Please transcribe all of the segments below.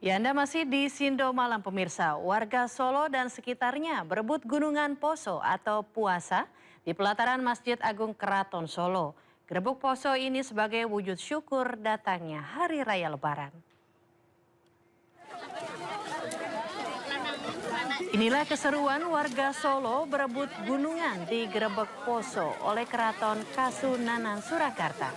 Ya, Anda masih di Sindo Malam pemirsa. Warga Solo dan sekitarnya berebut Gunungan Poso atau Puasa di pelataran Masjid Agung Keraton Solo. Gerebek Poso ini sebagai wujud syukur datangnya Hari Raya Lebaran. Inilah keseruan warga Solo berebut gunungan di Gerebek Poso oleh Keraton Kasunanan Surakarta.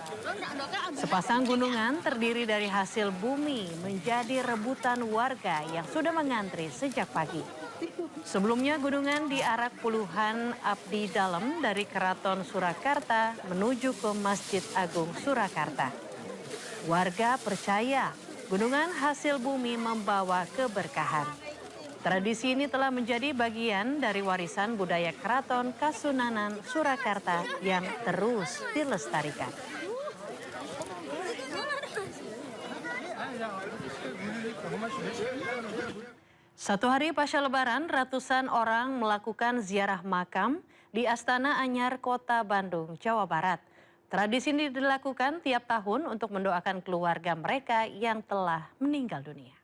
Sepasang gunungan terdiri dari hasil bumi menjadi rebutan warga yang sudah mengantri sejak pagi. Sebelumnya gunungan diarak puluhan abdi dalam dari Keraton Surakarta menuju ke Masjid Agung Surakarta. Warga percaya gunungan hasil bumi membawa keberkahan. Tradisi ini telah menjadi bagian dari warisan budaya Keraton Kasunanan Surakarta yang terus dilestarikan. Satu hari pasca Lebaran, ratusan orang melakukan ziarah makam di Astana Anyar, Kota Bandung, Jawa Barat. Tradisi ini dilakukan tiap tahun untuk mendoakan keluarga mereka yang telah meninggal dunia.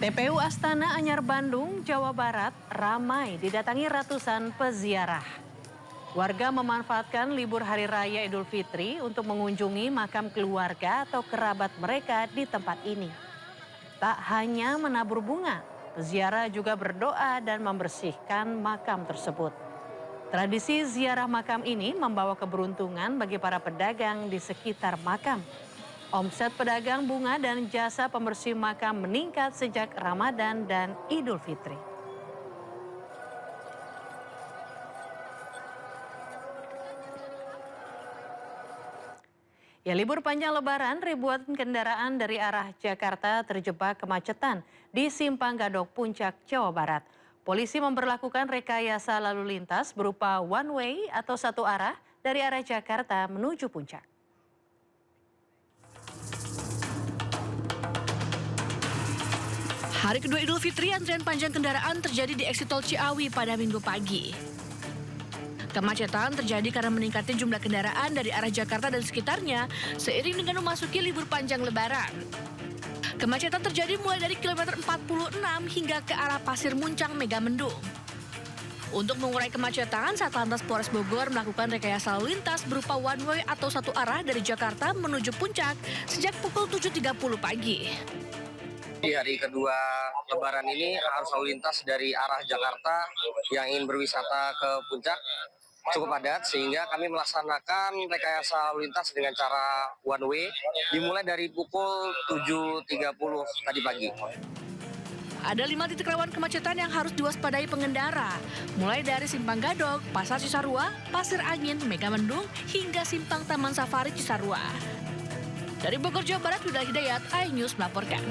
TPU Astana Anyar Bandung, Jawa Barat ramai didatangi ratusan peziarah. Warga memanfaatkan libur Hari Raya Idul Fitri untuk mengunjungi makam keluarga atau kerabat mereka di tempat ini. Tak hanya menabur bunga, peziarah juga berdoa dan membersihkan makam tersebut. Tradisi ziarah makam ini membawa keberuntungan bagi para pedagang di sekitar makam. Omset pedagang bunga dan jasa pembersih makam meningkat sejak Ramadan dan Idul Fitri. Ya, libur panjang Lebaran, ribuan kendaraan dari arah Jakarta terjebak kemacetan di Simpang Gadok, Puncak, Jawa Barat. Polisi memberlakukan rekayasa lalu lintas berupa one way atau satu arah dari arah Jakarta menuju Puncak. Hari kedua Idul Fitri, antrian panjang kendaraan terjadi di eksit tol Ciawi pada Minggu pagi. Kemacetan terjadi karena meningkatnya jumlah kendaraan dari arah Jakarta dan sekitarnya seiring dengan memasuki libur panjang Lebaran. Kemacetan terjadi mulai dari kilometer 46 hingga ke arah Pasir Muncang, Megamendung. Untuk mengurai kemacetan, Satlantas Polres Bogor melakukan rekayasa lalu lintas berupa one way atau satu arah dari Jakarta menuju Puncak sejak pukul 7.30 pagi. Di hari kedua Lebaran ini arus lalu lintas dari arah Jakarta yang ingin berwisata ke Puncak cukup padat, sehingga kami melaksanakan rekayasa lalu lintas dengan cara one way dimulai dari pukul 7.30 tadi pagi. Ada 5 titik rawan kemacetan yang harus diwaspadai pengendara, mulai dari Simpang Gadok, Pasar Cisarua, Pasir Angin, Megamendung, hingga Simpang Taman Safari Cisarua. Dari Bogor, Jawa Barat, Huda Hidayat, iNews melaporkan.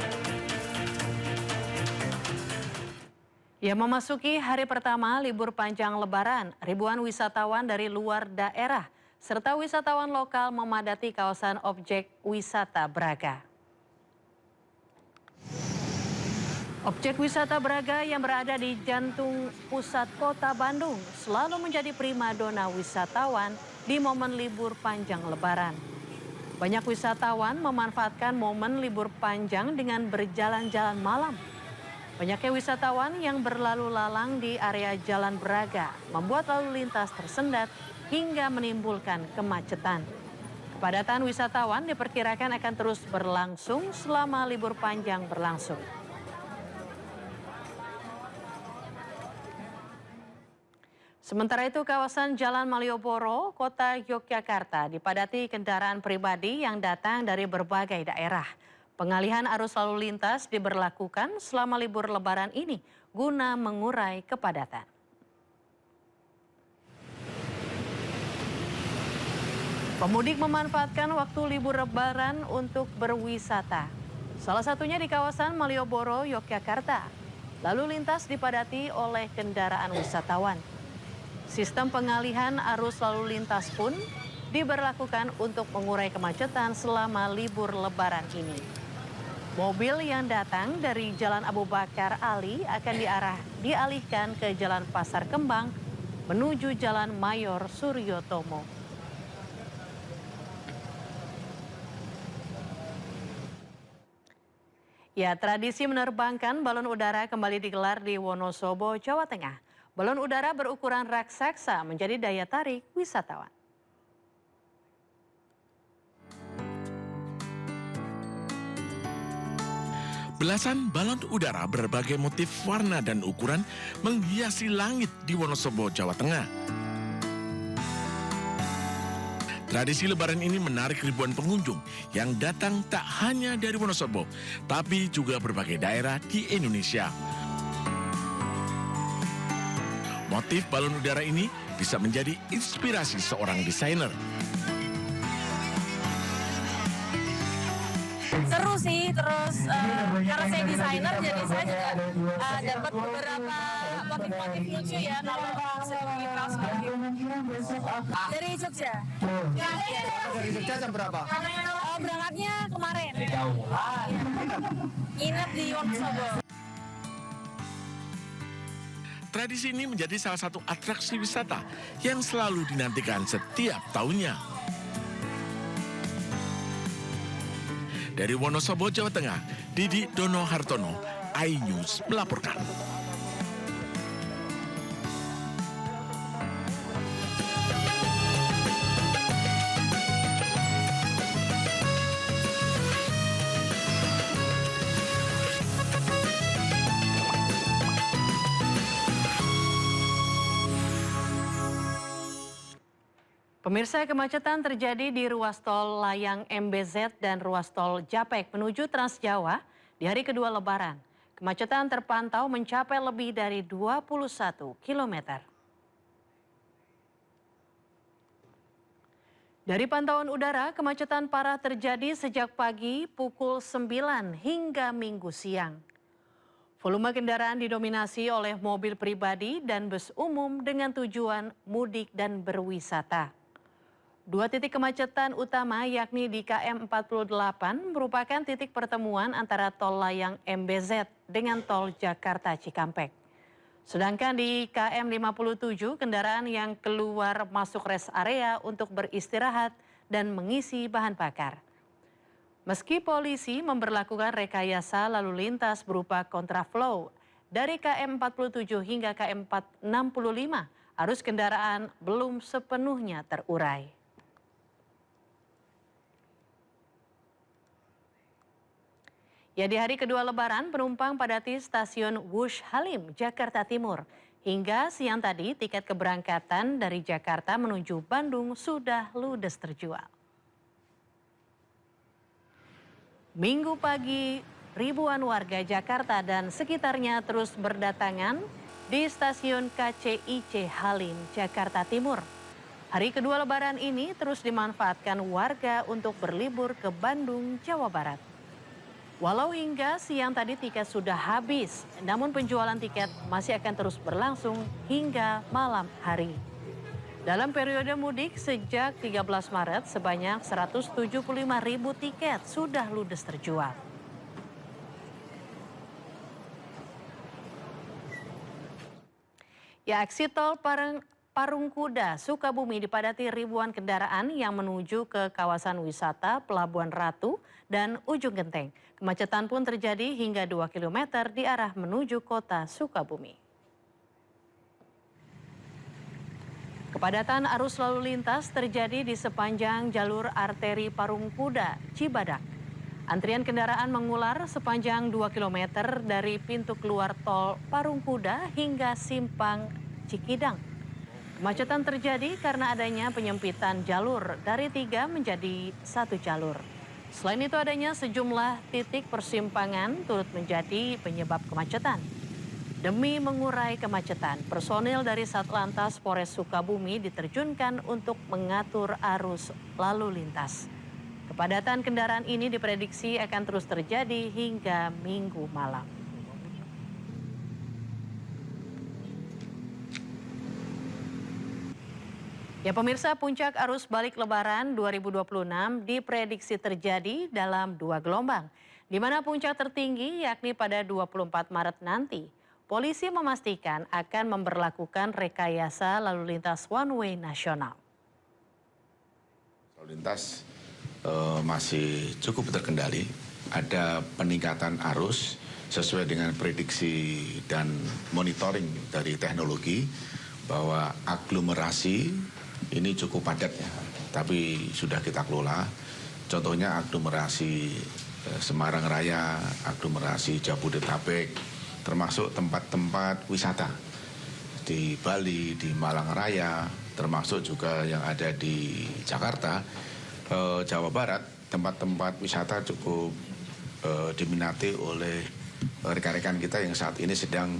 Ya, memasuki hari pertama libur panjang Lebaran, ribuan wisatawan dari luar daerah serta wisatawan lokal memadati kawasan objek wisata Braga. Objek wisata Braga yang berada di jantung pusat kota Bandung selalu menjadi primadona wisatawan di momen libur panjang Lebaran. Banyak wisatawan memanfaatkan momen libur panjang dengan berjalan-jalan malam. Banyaknya wisatawan yang berlalu lalang di area Jalan Braga membuat lalu lintas tersendat hingga menimbulkan kemacetan. Kepadatan wisatawan diperkirakan akan terus berlangsung selama libur panjang berlangsung. Sementara itu, kawasan Jalan Malioboro, Kota Yogyakarta dipadati kendaraan pribadi yang datang dari berbagai daerah. Pengalihan arus lalu lintas diberlakukan selama libur Lebaran ini guna mengurai kepadatan. Pemudik memanfaatkan waktu libur Lebaran untuk berwisata. Salah satunya di kawasan Malioboro, Yogyakarta. Lalu lintas dipadati oleh kendaraan wisatawan. Sistem pengalihan arus lalu lintas pun diberlakukan untuk mengurai kemacetan selama libur Lebaran ini. Mobil yang datang dari Jalan Abu Bakar Ali akan dialihkan ke Jalan Pasar Kembang menuju Jalan Mayor Suryotomo. Ya, tradisi menerbangkan balon udara kembali digelar di Wonosobo, Jawa Tengah. Balon udara berukuran raksasa menjadi daya tarik wisatawan. Belasan balon udara berbagai motif warna dan ukuran menghiasi langit di Wonosobo, Jawa Tengah. Tradisi Lebaran ini menarik ribuan pengunjung yang datang tak hanya dari Wonosobo, tapi juga berbagai daerah di Indonesia. Motif balon udara ini bisa menjadi inspirasi seorang desainer. Seru sih, terus karena saya desainer jadi saya juga dapat beberapa motif-motif lucu ya kalau segi kaos gitu. Dari Jogja. Dari Jogja jam berapa? Berangkatnya kemarin. Nginep di Wonosobo. Tradisi ini menjadi salah satu atraksi wisata yang selalu dinantikan setiap tahunnya. Dari Wonosobo, Jawa Tengah, Didi Dono Hartono, iNews melaporkan. Pemirsa, kemacetan terjadi di ruas tol Layang MBZ dan ruas tol Japek menuju Trans Jawa di hari kedua Lebaran. Kemacetan terpantau mencapai lebih dari 21 km. Dari pantauan udara, kemacetan parah terjadi sejak pagi pukul 9 hingga Minggu siang. Volume kendaraan didominasi oleh mobil pribadi dan bus umum dengan tujuan mudik dan berwisata. Dua titik kemacetan utama yakni di KM 48 merupakan titik pertemuan antara tol Layang MBZ dengan tol Jakarta Cikampek. Sedangkan di KM 57 kendaraan yang keluar masuk rest area untuk beristirahat dan mengisi bahan bakar. Meski polisi memberlakukan rekayasa lalu lintas berupa kontraflow dari KM 47 hingga KM 65, arus kendaraan belum sepenuhnya terurai. Ya, di hari kedua Lebaran, penumpang padati stasiun Wush Halim, Jakarta Timur. Hingga siang tadi, tiket keberangkatan dari Jakarta menuju Bandung sudah ludes terjual. Minggu pagi, ribuan warga Jakarta dan sekitarnya terus berdatangan di stasiun KCIC Halim, Jakarta Timur. Hari kedua Lebaran ini terus dimanfaatkan warga untuk berlibur ke Bandung, Jawa Barat. Walau hingga siang tadi tiket sudah habis, namun penjualan tiket masih akan terus berlangsung hingga malam hari. Dalam periode mudik sejak 13 Maret, sebanyak 175.000 tiket sudah ludes terjual. Ya, aksi tol Parungkuda, Sukabumi dipadati ribuan kendaraan yang menuju ke kawasan wisata Pelabuhan Ratu dan Ujung Genteng. Kemacetan pun terjadi hingga 2 km di arah menuju kota Sukabumi. Kepadatan arus lalu lintas terjadi di sepanjang jalur arteri Parungkuda, Cibadak. Antrian kendaraan mengular sepanjang 2 km dari pintu keluar tol Parungkuda hingga Simpang Cikidang. Kemacetan terjadi karena adanya penyempitan jalur dari 3 menjadi 1 jalur. Selain itu adanya sejumlah titik persimpangan turut menjadi penyebab kemacetan. Demi mengurai kemacetan, personil dari Satlantas Polres Sukabumi diterjunkan untuk mengatur arus lalu lintas. Kepadatan kendaraan ini diprediksi akan terus terjadi hingga Minggu malam. Ya pemirsa, puncak arus balik Lebaran 2026 diprediksi terjadi dalam 2 gelombang. Di mana puncak tertinggi yakni pada 24 Maret nanti. Polisi memastikan akan memberlakukan rekayasa lalu lintas one way nasional. Lalu lintas masih cukup terkendali, ada peningkatan arus sesuai dengan prediksi dan monitoring dari teknologi bahwa aglomerasi ini cukup padat ya, tapi sudah kita kelola. Contohnya aglomerasi Semarang Raya, aglomerasi Jabodetabek, termasuk tempat-tempat wisata di Bali, di Malang Raya, termasuk juga yang ada di Jakarta, Jawa Barat, tempat-tempat wisata cukup diminati oleh rekan-rekan kita yang saat ini sedang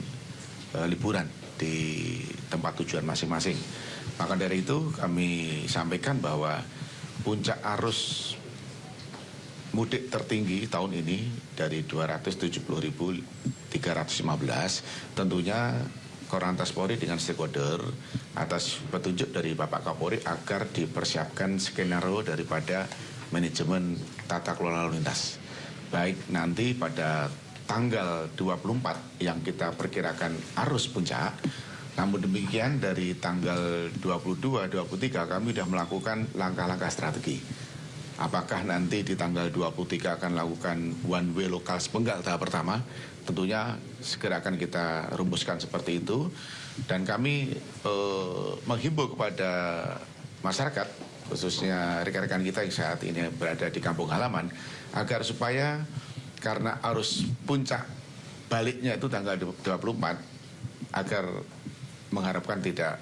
liburan di tempat tujuan masing-masing. Maka dari itu kami sampaikan bahwa puncak arus mudik tertinggi tahun ini dari 270.315, tentunya Korlantas Polri dengan stakeholder atas petunjuk dari Bapak Kapolri agar dipersiapkan skenario daripada manajemen tata kelola lalu lintas. Baik nanti pada tanggal 24 yang kita perkirakan arus puncak, namun demikian dari tanggal 22, 23 kami sudah melakukan langkah-langkah strategi. Apakah nanti di tanggal 23 akan lakukan one way lokal sepenggal tahap pertama? Tentunya segera akan kita rumuskan seperti itu. Dan kami menghimbau kepada masyarakat, khususnya rekan-rekan kita yang saat ini berada di kampung halaman, agar supaya karena arus puncak baliknya itu tanggal 24, agar mengharapkan tidak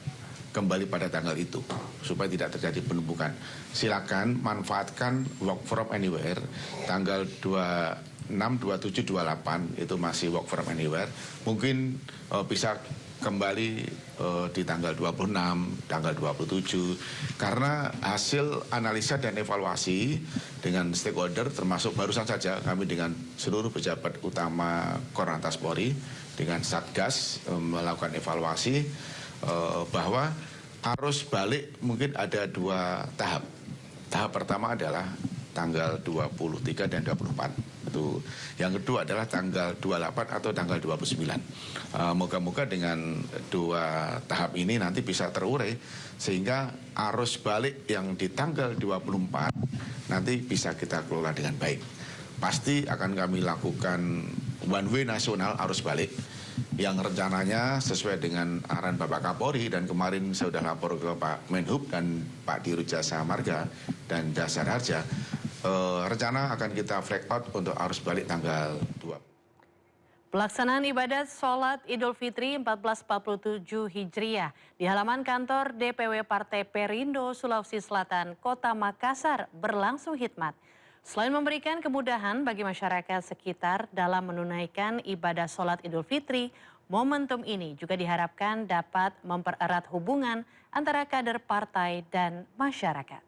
kembali pada tanggal itu supaya tidak terjadi penumpukan. Silakan manfaatkan work from anywhere tanggal 26, 27, 28 itu masih work from anywhere. Mungkin bisa kembali di tanggal 26, tanggal 27 karena hasil analisa dan evaluasi dengan stakeholder termasuk barusan saja kami dengan seluruh pejabat utama Korlantas Polri dengan Satgas melakukan evaluasi bahwa arus balik mungkin ada dua tahap. Tahap pertama adalah tanggal 23 dan 24. Itu. Yang kedua adalah tanggal 28 atau tanggal 29. Moga-moga dengan dua tahap ini nanti bisa terurai sehingga arus balik yang di tanggal 24 nanti bisa kita kelola dengan baik. Pasti akan kami lakukan one way nasional arus balik yang rencananya sesuai dengan arahan Bapak Kapolri dan kemarin saya sudah lapor ke Pak Menhub dan Pak Dirut Jasa Marga dan Jasa Harja, rencana akan kita flag out untuk arus balik tanggal 2. Pelaksanaan ibadat sholat Idul Fitri 1447 Hijriah di halaman kantor DPW Partai Perindo Sulawesi Selatan, Kota Makassar berlangsung hikmat. Selain memberikan kemudahan bagi masyarakat sekitar dalam menunaikan ibadah sholat Idul Fitri, momentum ini juga diharapkan dapat mempererat hubungan antara kader partai dan masyarakat.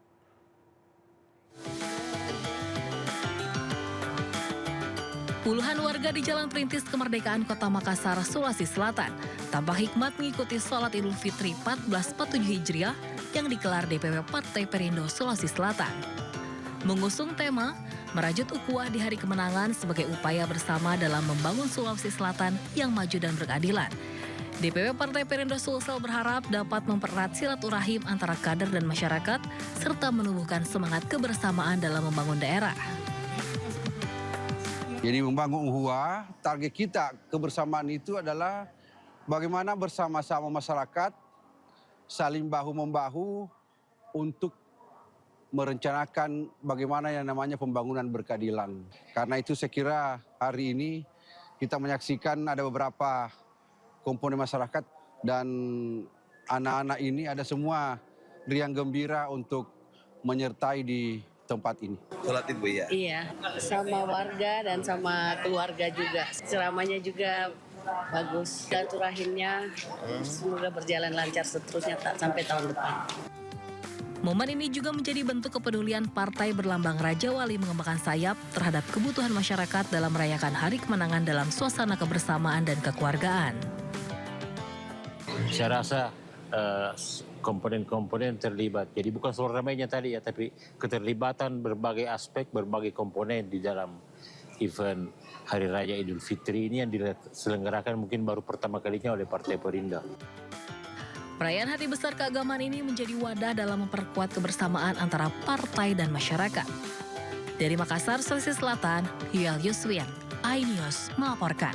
Puluhan warga di Jalan Perintis Kemerdekaan Kota Makassar, Sulawesi Selatan tampak hikmat mengikuti sholat Idul Fitri 1447 Hijriah yang digelar DPW Partai Perindo Sulawesi Selatan. Mengusung tema merajut ukhuwah di hari kemenangan sebagai upaya bersama dalam membangun Sulawesi Selatan yang maju dan berkeadilan. DPW Partai Perindo Sulsel berharap dapat mempererat silaturahim antara kader dan masyarakat serta menumbuhkan semangat kebersamaan dalam membangun daerah. Jadi membangun ukhuwah, target kita kebersamaan itu adalah bagaimana bersama-sama masyarakat saling bahu-membahu untuk merencanakan bagaimana yang namanya pembangunan berkeadilan. Karena itu saya kira hari ini kita menyaksikan ada beberapa komponen masyarakat dan anak-anak ini ada semua riang gembira untuk menyertai di tempat ini. Sholat Id, Bu, ya? Iya, sama warga dan sama keluarga juga. Ceramahnya juga bagus. Silaturahimnya semoga berjalan lancar seterusnya sampai tahun depan. Momen ini juga menjadi bentuk kepedulian partai berlambang Raja Wali mengembangkan sayap terhadap kebutuhan masyarakat dalam merayakan hari kemenangan dalam suasana kebersamaan dan kekeluargaan. Saya rasa komponen-komponen terlibat. Jadi bukan soal ramainya tadi ya, tapi keterlibatan berbagai aspek, berbagai komponen di dalam event Hari Raya Idul Fitri ini yang diselenggarakan mungkin baru pertama kalinya oleh Partai Perindo. Perayaan Hari Besar Keagamaan ini menjadi wadah dalam memperkuat kebersamaan antara partai dan masyarakat. Dari Makassar, Sulawesi Selatan, Yuel Yuswian, iNews melaporkan.